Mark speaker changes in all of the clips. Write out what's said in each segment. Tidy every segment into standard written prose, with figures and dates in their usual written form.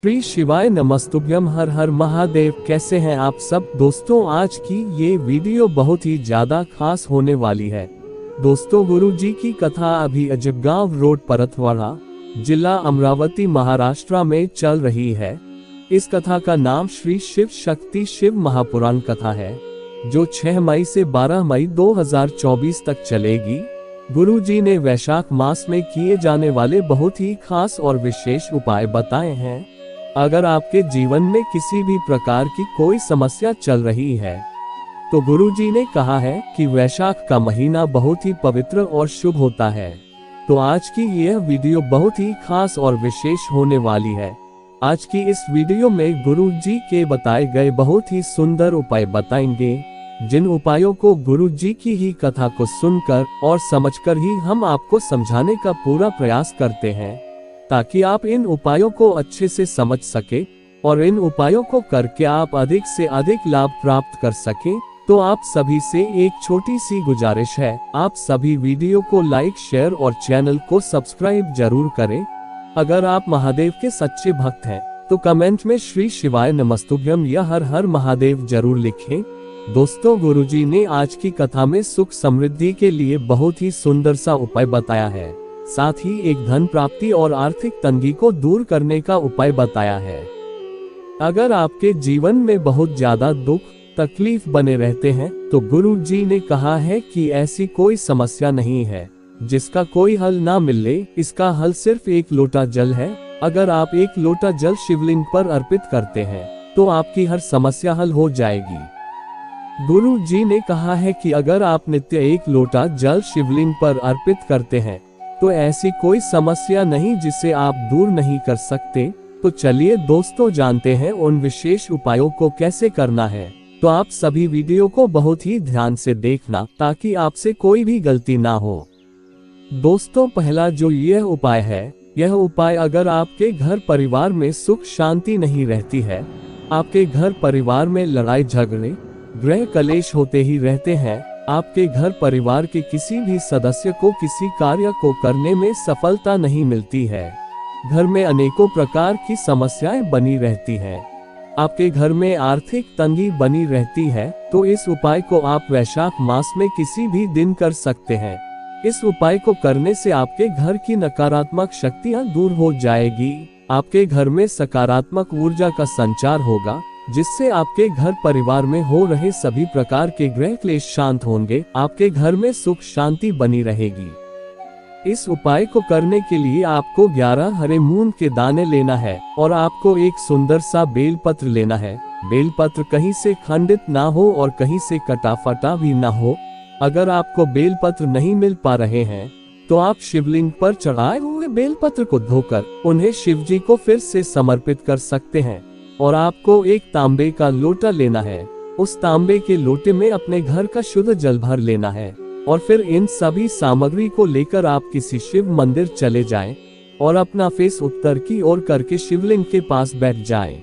Speaker 1: श्री शिवाय नमस्तुभ्यम। हर हर महादेव। कैसे हैं आप सब दोस्तों? आज की ये वीडियो बहुत ही ज्यादा खास होने वाली है दोस्तों। गुरु जी की कथा अभी अजबगांव रोड परतवाड़ा जिला अमरावती महाराष्ट्र में चल रही है। इस कथा का नाम श्री शिव शक्ति शिव महापुराण कथा है, जो 6 मई से 12 मई 2024 तक चलेगी। गुरु जी ने वैशाख मास में किए जाने वाले बहुत ही खास और विशेष उपाय बताए हैं। अगर आपके जीवन में किसी भी प्रकार की कोई समस्या चल रही है तो गुरु जी ने कहा है कि वैशाख का महीना बहुत ही पवित्र और शुभ होता है। तो आज की यह वीडियो बहुत ही खास और विशेष होने वाली है। आज की इस वीडियो में गुरु जी के बताए गए बहुत ही सुंदर उपाय बताएंगे, जिन उपायों को गुरु जी की ही कथा को सुनकर और समझकर ही हम आपको समझाने का पूरा प्रयास करते हैं, ताकि आप इन उपायों को अच्छे से समझ सके और इन उपायों को करके आप अधिक से अधिक लाभ प्राप्त कर सके। तो आप सभी से एक छोटी सी गुजारिश है, आप सभी वीडियो को लाइक शेयर और चैनल को सब्सक्राइब जरूर करें। अगर आप महादेव के सच्चे भक्त हैं तो कमेंट में श्री शिवाय नमस्तुभ्यम या हर हर महादेव जरूर लिखें। दोस्तों, गुरुजी ने आज की कथा में सुख समृद्धि के लिए बहुत ही सुंदर सा उपाय बताया है, साथ ही एक धन प्राप्ति और आर्थिक तंगी को दूर करने का उपाय बताया है। अगर आपके जीवन में बहुत ज्यादा दुख तकलीफ बने रहते हैं तो गुरु जी ने कहा है कि ऐसी कोई समस्या नहीं है जिसका कोई हल ना मिले। इसका हल सिर्फ एक लोटा जल है। अगर आप एक लोटा जल शिवलिंग पर अर्पित करते हैं तो आपकी हर समस्या हल हो जाएगी। गुरु जी ने कहा है कि अगर आप नित्य एक लोटा जल शिवलिंग पर अर्पित करते हैं तो ऐसी कोई समस्या नहीं जिसे आप दूर नहीं कर सकते। तो चलिए दोस्तों, जानते हैं उन विशेष उपायों को कैसे करना है। तो आप सभी वीडियो को बहुत ही ध्यान से देखना ताकि आपसे कोई भी गलती ना हो। दोस्तों, पहला जो यह उपाय है, यह उपाय अगर आपके घर परिवार में सुख शांति नहीं रहती है, आपके घर परिवार में लड़ाई झगड़े गृह कलेश होते ही रहते हैं, आपके घर परिवार के किसी भी सदस्य को किसी कार्य को करने में सफलता नहीं मिलती है, घर में अनेकों प्रकार की समस्याएं बनी रहती हैं, आपके घर में आर्थिक तंगी बनी रहती है, तो इस उपाय को आप वैशाख मास में किसी भी दिन कर सकते हैं। इस उपाय को करने से आपके घर की नकारात्मक शक्तियां दूर हो जाएगी, आपके घर में सकारात्मक ऊर्जा का संचार होगा, जिससे आपके घर परिवार में हो रहे सभी प्रकार के गृह क्लेश शांत होंगे, आपके घर में सुख शांति बनी रहेगी। इस उपाय को करने के लिए आपको 11 हरे मूंग के दाने लेना है और आपको एक सुंदर सा बेलपत्र लेना है। बेलपत्र कहीं से खंडित ना हो और कहीं से कटा फटा भी ना हो। अगर आपको बेलपत्र नहीं मिल पा रहे हैं तो आप शिवलिंग पर चढ़ाए हुए बेलपत्र को धोकर उन्हें शिव जी को फिर से समर्पित कर सकते हैं। और आपको एक तांबे का लोटा लेना है। उस तांबे के लोटे में अपने घर का शुद्ध जल भर लेना है और फिर इन सभी सामग्री को लेकर आप किसी शिव मंदिर चले जाएं और अपना फेस उत्तर की ओर करके शिवलिंग के पास बैठ जाएं।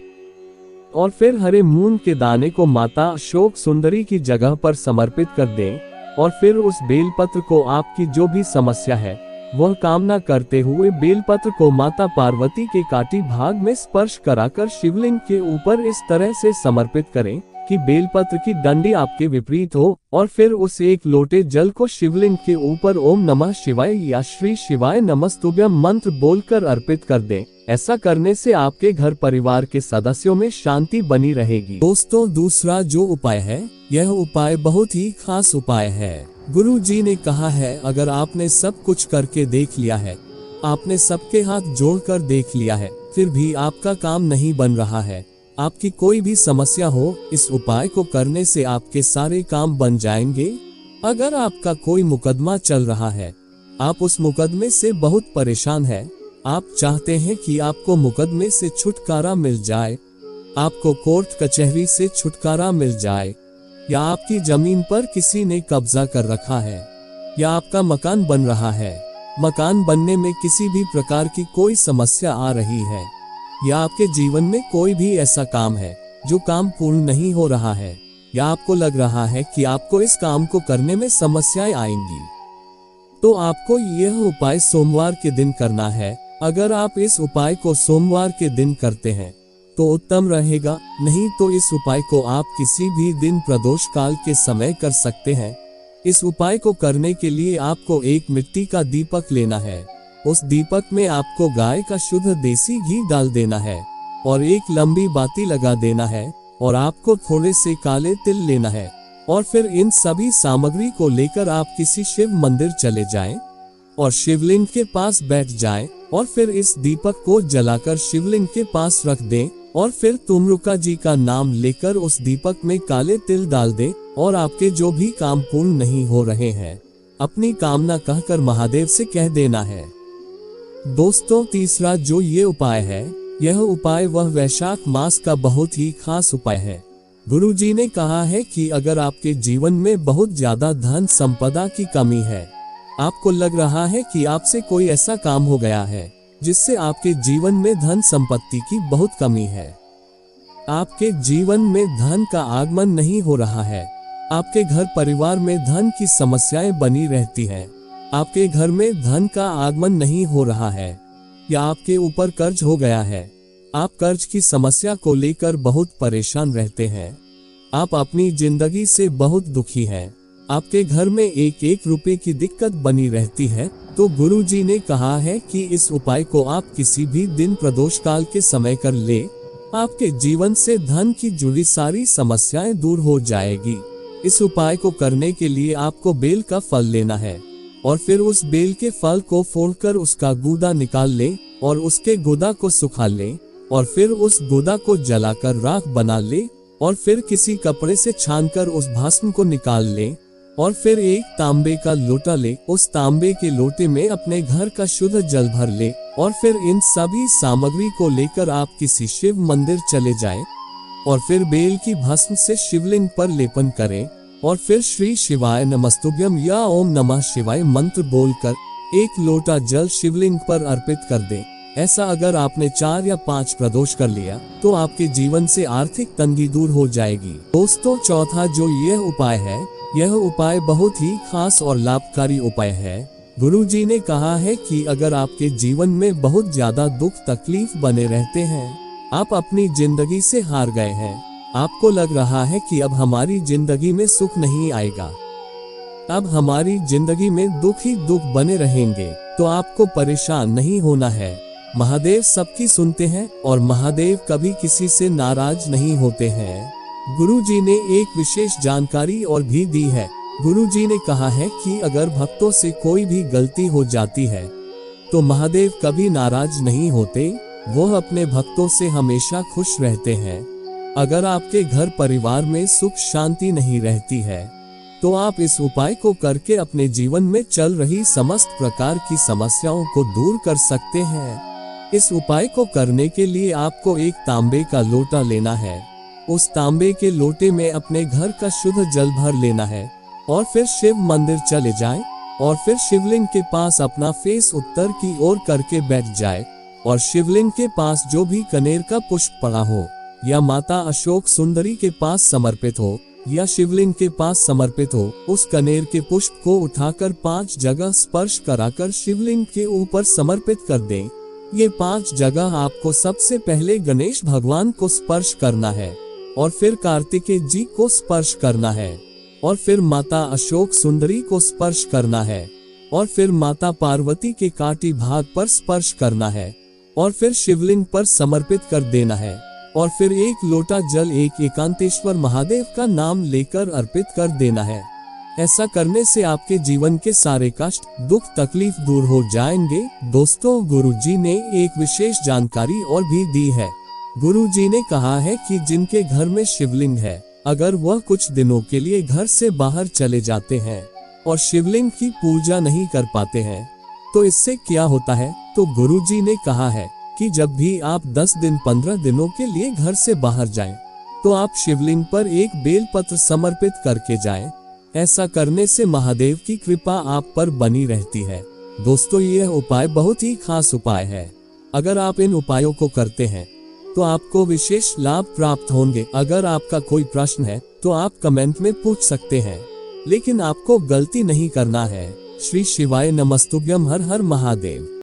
Speaker 1: और फिर हरे मूंग के दाने को माता अशोक सुंदरी की जगह पर समर्पित कर दें और फिर उस बेलपत्र को आपकी जो भी समस्या है वह कामना करते हुए बेलपत्र को माता पार्वती के काटी भाग में स्पर्श कराकर शिवलिंग के ऊपर इस तरह से समर्पित करें कि बेलपत्र की डंडी आपके विपरीत हो और फिर उस एक लोटे जल को शिवलिंग के ऊपर ओम नमः शिवाय या श्री शिवाय नमस्तुभ्यम मंत्र बोलकर अर्पित कर दें। ऐसा करने से आपके घर परिवार के सदस्यों में शांति बनी रहेगी। दोस्तों, दूसरा जो उपाय है, यह उपाय बहुत ही खास उपाय है। गुरु जी ने कहा है, अगर आपने सब कुछ करके देख लिया है, आपने सबके हाथ जोड़कर देख लिया है, फिर भी आपका काम नहीं बन रहा है, आपकी कोई भी समस्या हो, इस उपाय को करने से आपके सारे काम बन जाएंगे। अगर आपका कोई मुकदमा चल रहा है, आप उस मुकदमे से बहुत परेशान हैं, आप चाहते हैं कि आपको मुकदमे से छुटकारा मिल जाए, आपको कोर्ट कचहरी से छुटकारा मिल जाए, या आपकी जमीन पर किसी ने कब्जा कर रखा है, या आपका मकान बन रहा है, मकान बनने में किसी भी प्रकार की कोई समस्या आ रही है, या आपके जीवन में कोई भी ऐसा काम है जो काम पूर्ण नहीं हो रहा है, या आपको लग रहा है कि आपको इस काम को करने में समस्याएं आएंगी, तो आपको यह उपाय सोमवार के दिन करना है। अगर आप इस उपाय को सोमवार के दिन करते हैं तो उत्तम रहेगा, नहीं तो इस उपाय को आप किसी भी दिन प्रदोष काल के समय कर सकते हैं। इस उपाय को करने के लिए आपको एक मिट्टी का दीपक लेना है। उस दीपक में आपको गाय का शुद्ध देसी घी डाल देना है और एक लंबी बाती लगा देना है और आपको थोड़े से काले तिल लेना है और फिर इन सभी सामग्री को लेकर आप किसी शिव मंदिर चले जाएं और शिवलिंग के पास बैठ जाएं और फिर इस दीपक को जलाकर शिवलिंग के पास रख दें और फिर तुमरुका जी का नाम लेकर उस दीपक में काले तिल डाल दें और आपके जो भी काम पूर्ण नहीं हो रहे हैं अपनी कामना कहकर महादेव से कह देना है। दोस्तों, तीसरा जो ये उपाय है, यह उपाय वह वैशाख मास का बहुत ही खास उपाय है। गुरुजी ने कहा है कि अगर आपके जीवन में बहुत ज्यादा धन संपदा की कमी है, आपको लग रहा है कि आपसे कोई ऐसा काम हो गया है जिससे आपके जीवन में धन संपत्ति की बहुत कमी है, आपके जीवन में धन का आगमन नहीं हो रहा है, आपके घर परिवार में धन की समस्याएं बनी रहती हैं, आपके घर में धन का आगमन नहीं हो रहा है या आपके ऊपर कर्ज हो गया है, आप कर्ज की समस्या को लेकर बहुत परेशान रहते हैं, आप अपनी जिंदगी से बहुत दुखी हैं, आपके घर में एक एक रुपए की दिक्कत बनी रहती है, तो गुरुजी ने कहा है कि इस उपाय को आप किसी भी दिन प्रदोष काल के समय कर ले, आपके जीवन से धन की जुड़ी सारी समस्याएं दूर हो जाएगी। इस उपाय को करने के लिए आपको बेल का फल लेना है और फिर उस बेल के फल को फोड़कर उसका गूदा निकाल लें और उसके गूदा को सुखा लें और फिर उस गूदा को जलाकर राख बना लें और फिर किसी कपड़े से छानकर उस भस्म को निकाल लें और फिर एक तांबे का लोटा ले, उस तांबे के लोटे में अपने घर का शुद्ध जल भर ले और फिर इन सभी सामग्री को लेकर आप किसी शिव मंदिर चले जाएं और फिर बेल की भस्म से शिवलिंग पर लेपन करें और फिर श्री शिवाय नमस्तुभ्यम या ओम नमः शिवाय मंत्र बोलकर एक लोटा जल शिवलिंग पर अर्पित कर दें। ऐसा अगर आपने 4 या 5 प्रदोष कर लिया तो आपके जीवन से आर्थिक तंगी दूर हो जाएगी। दोस्तों, चौथा जो यह उपाय है, यह उपाय बहुत ही खास और लाभकारी उपाय है। गुरुजी ने कहा है कि अगर आपके जीवन में बहुत ज्यादा दुख तकलीफ बने रहते हैं, आप अपनी जिंदगी से हार गए हैं, आपको लग रहा है कि अब हमारी जिंदगी में सुख नहीं आएगा, अब हमारी जिंदगी में दुख ही दुख बने रहेंगे, तो आपको परेशान नहीं होना है। महादेव सबकी सुनते हैं और महादेव कभी किसी से नाराज नहीं होते हैं। गुरुजी ने एक विशेष जानकारी और भी दी है। गुरुजी ने कहा है कि अगर भक्तों से कोई भी गलती हो जाती है तो महादेव कभी नाराज नहीं होते, वो अपने भक्तों से हमेशा खुश रहते हैं। अगर आपके घर परिवार में सुख शांति नहीं रहती है तो आप इस उपाय को करके अपने जीवन में चल रही समस्त प्रकार की समस्याओं को दूर कर सकते हैं। इस उपाय को करने के लिए आपको एक तांबे का लोटा लेना है, उस तांबे के लोटे में अपने घर का शुद्ध जल भर लेना है और फिर शिव मंदिर चले जाएं और फिर शिवलिंग के पास अपना फेस उत्तर की ओर करके बैठ जाए और शिवलिंग के पास जो भी कनेर का पुष्प पड़ा हो या माता अशोक सुंदरी के पास समर्पित हो या शिवलिंग के पास समर्पित हो, उस कनेर के पुष्प को उठाकर 5 जगह स्पर्श कराकर शिवलिंग के ऊपर समर्पित कर दें। ये 5 जगह आपको सबसे पहले गणेश भगवान को स्पर्श करना है और फिर कार्तिकेय जी को स्पर्श करना है और फिर माता अशोक सुंदरी को स्पर्श करना है और फिर माता पार्वती के काटी भाग पर स्पर्श करना है और फिर शिवलिंग पर समर्पित कर देना है और फिर एक लोटा जल एक एकांतेश्वर महादेव का नाम लेकर अर्पित कर देना है। ऐसा करने से आपके जीवन के सारे कष्ट दुख तकलीफ दूर हो जाएंगे। दोस्तों, गुरुजी ने एक विशेष जानकारी और भी दी है। गुरुजी ने कहा है कि जिनके घर में शिवलिंग है, अगर वह कुछ दिनों के लिए घर से बाहर चले जाते हैं और शिवलिंग की पूजा नहीं कर पाते हैं तो इससे क्या होता है, तो गुरुजी ने कहा है कि जब भी आप 10 दिन 15 दिनों के लिए घर से बाहर जाएं, तो आप शिवलिंग पर एक बेलपत्र समर्पित करके जाएं। ऐसा करने से महादेव की कृपा आप पर बनी रहती है। दोस्तों, यह उपाय बहुत ही खास उपाय है। अगर आप इन उपायों को करते हैं तो आपको विशेष लाभ प्राप्त होंगे। अगर आपका कोई प्रश्न है तो आप कमेंट में पूछ सकते हैं, लेकिन आपको गलती नहीं करना है। श्री शिवाय नमस्तुभ्यम। हर हर महादेव।